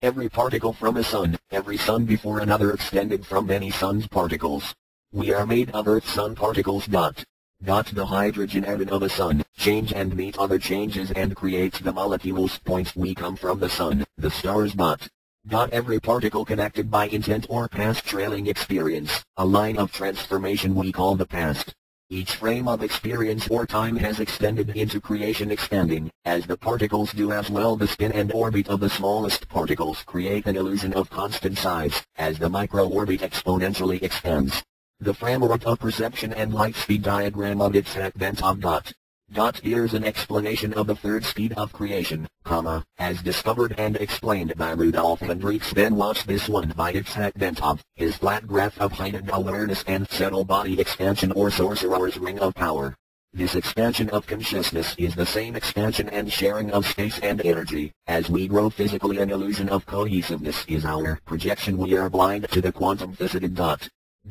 Every particle from a sun, every sun before another extended from many suns particles. We are made of Earth-Sun particles. The hydrogen atom of a sun, change and meet other changes and creates the molecules. We come from the sun, the stars. Every particle connected by intent or past trailing experience, a line of transformation we call the past. Each frame of experience or time has extended into creation, expanding, as the particles do as well. The spin and orbit of the smallest particles create an illusion of constant size, as the micro-orbit exponentially expands. The framework of perception and light speed diagram of Isaac Bentov. Here's an explanation of the third speed of creation, as discovered and explained by Rudolf Hendricks. Then watch this one by Isaac Bentov, his flat graph of heightened awareness and subtle body expansion, or sorcerer's ring of power. This expansion of consciousness is the same expansion and sharing of space and energy. As we grow physically, an illusion of cohesiveness is our projection. We are blind to the quantum-faceted.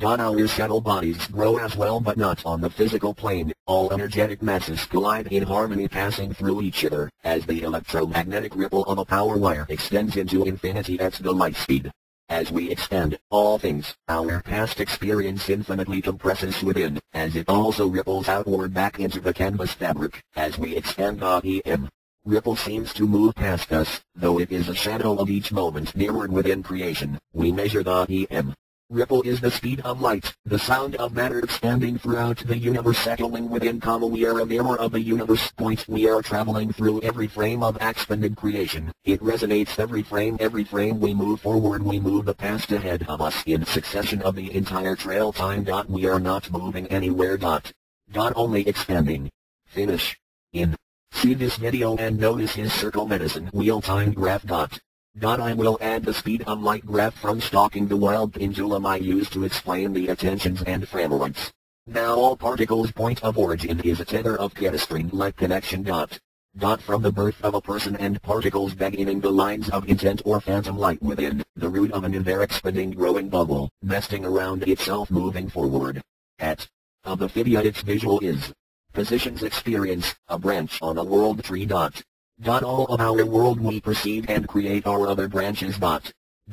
Our subtle bodies grow as well, but not on the physical plane. All energetic masses collide in harmony, passing through each other, as the electromagnetic ripple of a power wire extends into infinity at the light speed. As we expand all things, our past experience infinitely compresses within, as it also ripples outward back into the canvas fabric. As we expand, the ripple seems to move past us, though it is a shadow of each moment nearward within creation. We measure the ripple is the speed of light, the sound of matter expanding throughout the universe, settling within, we are a mirror of the universe. We are traveling through every frame of expanded creation. It resonates every frame we move forward. We move the past ahead of us in succession of the entire trail time. We are not moving anywhere. Only expanding. Finish. See this video and notice his circle medicine wheel time graph. I will add the speed of light graph from stalking the wild pendulum I use to explain the attentions and frameworks. Now all particles' point of origin is a tether of chemistry-like connection. From the birth of a person and particles beginning the lines of intent or phantom light within, the root of an ever-expanding growing bubble, nesting around itself moving forward. Of the fibia its visual is. Positions experience, a branch on a world tree. All of our world we perceive and create our other branches.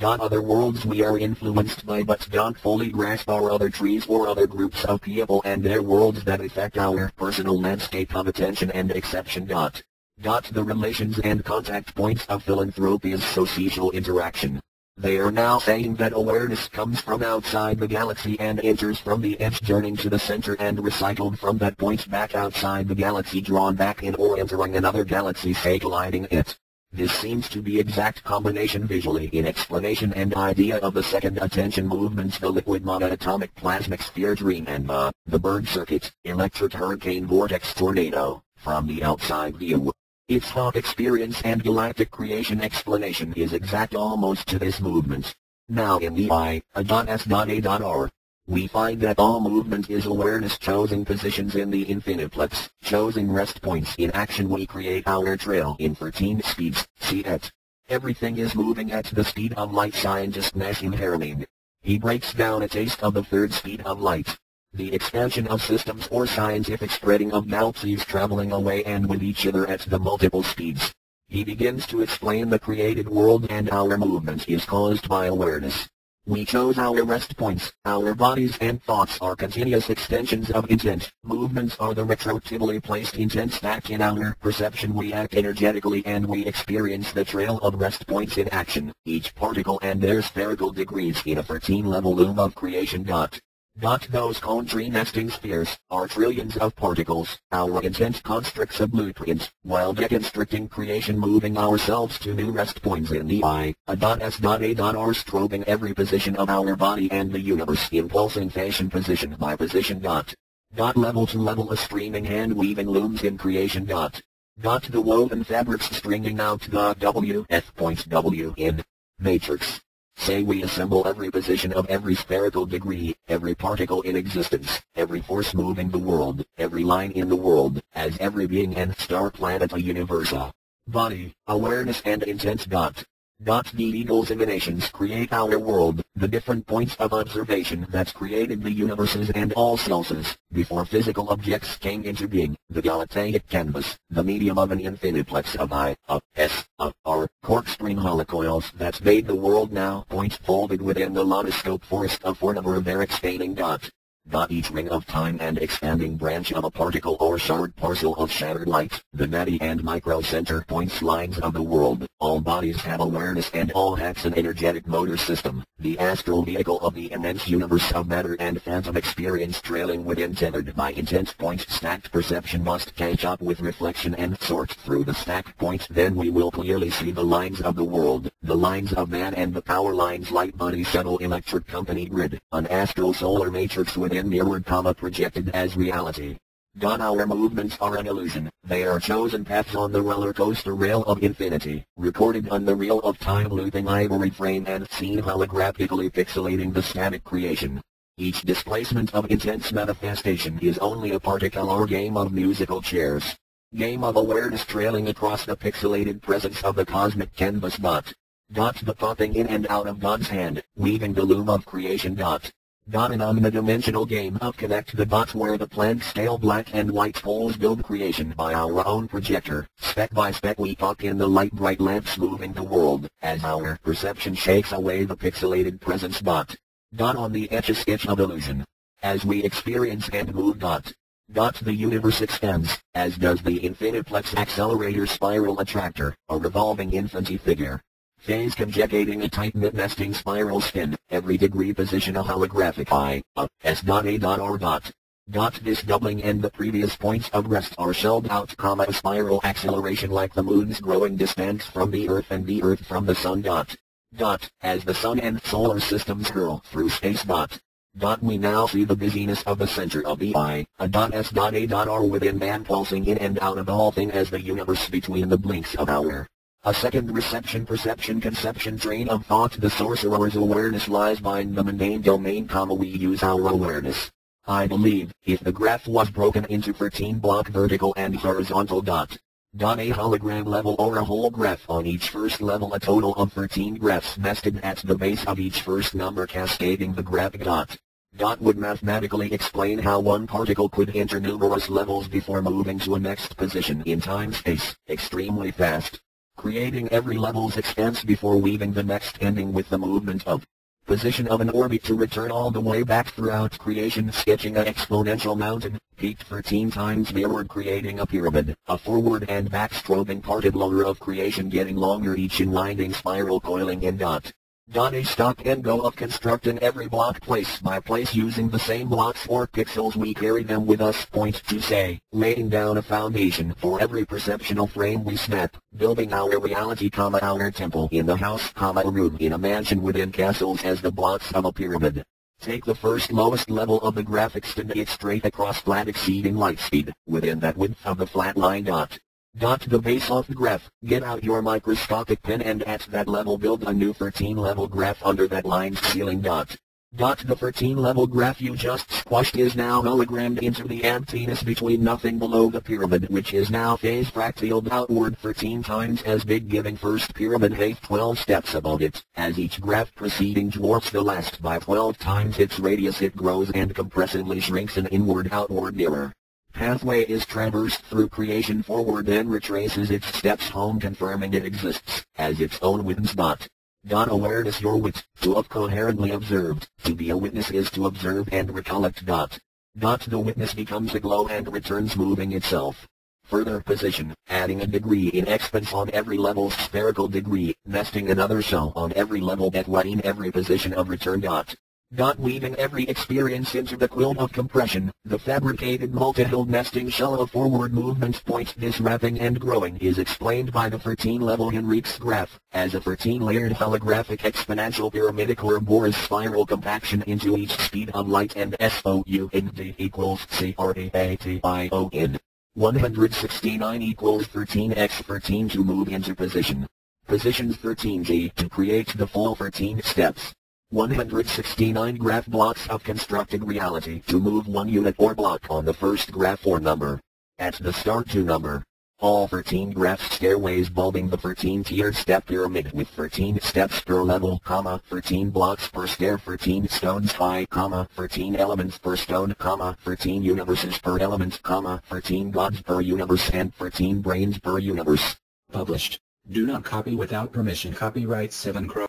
Other worlds we are influenced by but don't fully grasp, our other trees or other groups of people and their worlds that affect our personal landscape of attention and exception. The relations and contact points of philanthropy is social interaction. They are now saying that awareness comes from outside the galaxy and enters from the edge, journeying to the center and recycled from that point back outside the galaxy, drawn back in or entering another galaxy, say colliding it. This seems to be exact combination visually in explanation and idea of the second attention movements, the liquid monatomic plasmic sphere dream and the bird circuit, electric hurricane vortex tornado, from the outside view. Its thought experience and galactic creation explanation is exact almost to this movement. Now in the I.S.A.R, we find that all movement is awareness choosing positions in the infiniplex, choosing rest points in action. We create our trail in 13 speeds. See it. Everything is moving at the speed of light. Scientist Nassim Haramein. He breaks down a taste of the third speed of light. The expansion of systems or scientific spreading of galaxies traveling away and with each other at the multiple speeds. He begins to explain the created world, and our movement is caused by awareness. We chose our rest points. Our bodies and thoughts are continuous extensions of intent. Movements are the retroactively placed intents back in our perception. We act energetically and we experience the trail of rest points in action, each particle and their spherical degrees in a 13-level loom of creation. Those cone tree nesting spheres are trillions of particles. Our intent constructs a blueprint, while deconstructing creation, moving ourselves to new rest points in the I.S.A.R, strobing every position of our body and the universe, impulsing fashion position by position. Level to level, a streaming hand weaving looms in creation. The woven fabrics stringing out the W in matrix. Say we assemble every position of every spherical degree, every particle in existence, every force moving the world, every line in the world, as every being and star planet a universe. Body, awareness and intent. The eagle's emanations create our world, the different points of observation that created the universes and all sources, before physical objects came into being, the galactic canvas, the medium of an infiniplex of R, corkscreen holocoils that made the world now point folded within the lonoscope forest of Fornimer there expanding each ring of time and expanding branch of a particle or shard parcel of shattered light, the nadi and micro center points lines of the world. All bodies have awareness and all have an energetic motor system, the astral vehicle of the immense universe of matter and phantom experience trailing within tethered by intense points. Stacked perception must catch up with reflection and sort through the stacked points, then we will clearly see the lines of the world, the lines of man and the power lines light body shuttle electric company grid, an astral solar matrix within mirrored projected as reality. Our movements are an illusion, they are chosen paths on the roller coaster rail of infinity, recorded on the reel of time looping ivory frame and seen holographically pixelating the static creation. Each displacement of intense manifestation is only a particular game of musical chairs. Game of awareness trailing across the pixelated presence of the cosmic canvas. The popping in and out of God's hand, weaving the loom of creation. An omnidimensional game of connect the dots where the planned scale black and white poles build creation by our own projector. Speck by speck we pop in the light bright lamps moving the world, as our perception shakes away the pixelated presence. On the etch-a-sketch of illusion. As we experience and move. The universe extends, as does the infiniplex accelerator spiral attractor, a revolving infinity figure. Phase conjugating a tight-knit nesting spiral spin, every degree position a holographic S.A.R. This doubling and the previous points of rest are shelled out, a spiral acceleration like the moon's growing distance from the earth and the earth from the sun. As the sun and solar systems hurl through space. We now see the busyness of the center of the eye, a.S.A.R. within man pulsing in and out of all thing as the universe between the blinks of our. A second reception perception conception train of thought. The sorcerer's awareness lies behind the mundane domain, we use our awareness. I believe, if the graph was broken into 13 block vertical and horizontal. A hologram level or a whole graph on each first level, a total of 13 graphs nested at the base of each first number cascading the graphic. Would mathematically explain how one particle could enter numerous levels before moving to a next position in time-space, extremely fast. Creating every level's expanse before weaving the next, ending with the movement of position of an orbit to return all the way back throughout creation, sketching an exponential mountain, peaked 13 times mirrored, creating a pyramid, a forward and back strobing parted lower of creation getting longer each in winding spiral coiling in. A stop and go of constructing every block place by place using the same blocks or pixels we carry them with us. Point to say, laying down a foundation for every perceptual frame we snap, building our reality, our temple in the house, a room in a mansion within castles as the blocks of a pyramid. Take the first lowest level of the graphic, stand it straight across flat exceeding light speed, within that width of the flat line. The base of the graph, get out your microscopic pen and at that level build a new 13-level graph under that line's ceiling. The 13-level graph you just squashed is now hologrammed into the emptiness between nothing below the pyramid, which is now phase fractaled outward 13 times as big, giving first pyramid height 12 steps above it. As each graph preceding dwarfs the last by 12 times its radius, it grows and compressively shrinks an inward-outward mirror. Pathway is traversed through creation forward, then retraces its steps home, confirming it exists as its own witness. Awareness your wit, to have coherently observed, to be a witness is to observe and recollect. The witness becomes a glow and returns moving itself. Further position, adding a degree in expanse on every level's spherical degree, nesting another shell on every level that in every position of return. Weaving every experience into the quilt of compression, the fabricated multi-hilled nesting shell of forward movement. Point this wrapping and growing is explained by the 13-level Henrique's graph, as a 13-layered holographic exponential pyramidic or Bohr's spiral compaction into each speed of light, and SOUND equals CREATION. 169 equals 13x13 to move into position. Positions 13G to create the full 13 steps. 169 graph blocks of constructed reality to move one unit or block on the first graph or number. At the start to number. All 13 graph stairways bulbing the 13-tiered step pyramid with 13 steps per level, 13 blocks per stair, 13 stones high, 13 elements per stone, 13 universes per element, 13 gods per universe, and 13 brains per universe. Published. Do not copy without permission. Copyright 7 Crow.